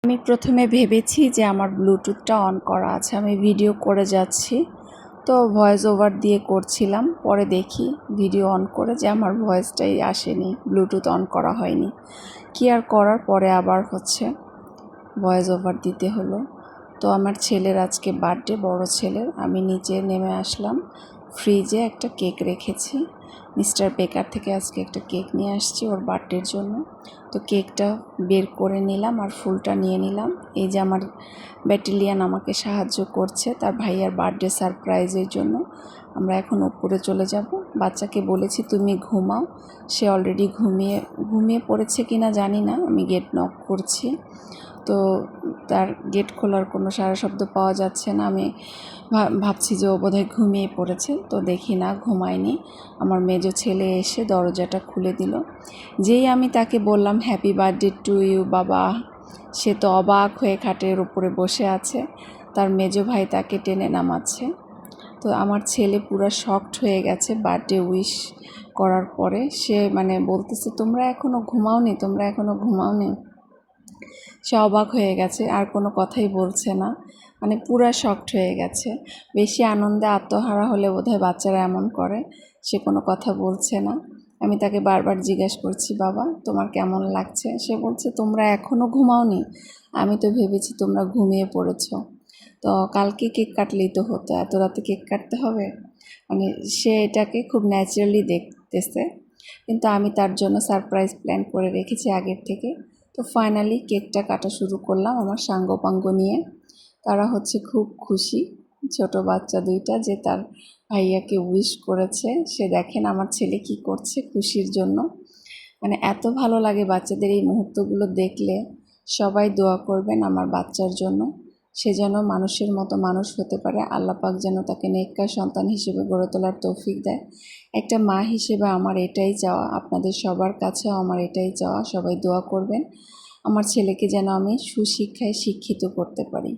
আমি প্রথমে ভেবেছি যে আমার ব্লুটুথটা অন করা আছে, আমি ভিডিও করে যাচ্ছি, তো ভয়েস ওভার দিয়ে করছিলাম। পরে দেখি ভিডিও অন করে যে আমার ভয়েসটাই আসেনি, ব্লুটুথ অন করা হয়নি। কি আর করার, পরে আবার ভয়েস ওভার দিতে হলো। তো আমার ছেলের আজকে বার্থডে, বড় ছেলের। আমি নিচে নেমে আসলাম, ফ্রিজে একটা কেক রেখেছি। মিস্টার বেকার থেকে আজকে একটা কেক নিয়ে আসছি ওর বার্থডের জন্য। তো কেকটা বের করে নিলাম আর ফুলটা নিয়ে নিলাম। এই যে আমার ব্যাটালিয়ান আমাকে সাহায্য করছে তার ভাইয়ার বার্থডে সারপ্রাইজের জন্য। আমরা এখন উপরে চলে যাব। বাচ্চাকে বলেছি তুমি ঘুমাও, সে অলরেডি ঘুমিয়ে পড়েছে কিনা জানি না। আমি গেট নক করছি, তো তার গেট খোলার কোনো সারা শব্দ পাওয়া যাচ্ছে না। আমি ভাবছি যে ও বোধহয় ঘুমিয়ে পড়েছে, তো দেখি না, ঘুমায়নি। আমার মেজো ছেলে এসে দরজাটা খুলে দিল। যেই আমি তাকে বললাম হ্যাপি বার্থডে টু ইউ বাবা, সে তো অবাক হয়ে খাটের উপরে বসে আছে, তার মেজো ভাই তাকে টেনে নামাচ্ছে। তো আমার ছেলে পুরো শকড হয়ে গেছে বার্থডে উইশ করার পরে। সে বলতেছে তোমরা এখনও ঘুমাওনি। সে অবাক হয়ে গেছে, আর কোনো কথাই বলছে না, পুরা শকড হয়ে গেছে। বেশি আনন্দে আত্মহারা হলে বোধহয় বাচ্চারা এমন করে। সে কোনো কথা বলছে না। আমি তাকে বারবার জিজ্ঞেস করছি বাবা তোমার কেমন লাগছে। সে বলছে তোমরা এখনও ঘুমাওনি, আমি তো ভেবেছি তোমরা ঘুমিয়ে পড়েছো। তো কালকে কেক কাটলেই তো হতো, এত রাতে কেক কাটতে হবে? সে এটাকে খুব ন্যাচারালি দেখতেছে, কিন্তু আমি তার জন্য সারপ্রাইজ প্ল্যান করে রেখেছি আগের থেকে। তো ফাইনালি কেকটা কাটা শুরু করলাম আমার সাঙ্গপাঙ্গ নিয়ে। তারা খুব খুশি, ছোট বাচ্চা দুইটা, যে তার ভাইয়াকে উইশ করেছে। সে দেখেন আমার ছেলে কি করছে খুশির জন্য। এত ভালো লাগে বাচ্চাদের এই মুহূর্তগুলো দেখলে। সবাই দোয়া করবেন আমার বাচ্চার জন্য, সে যেন মানুষের মতো মানুষ হতে পারে। আল্লাহ পাক যেন তাকে নেককার সন্তান হিসেবে গড়ে তোলার তৌফিক দেয়। একটা মা হিসেবে আমার এটাই চাওয়া, আপনাদের সবার কাছেও আমার এটাই চাওয়া। সবাই দোয়া করবেন আমার ছেলেকে যেন আমি সুশিক্ষায় শিক্ষিত করতে পারি।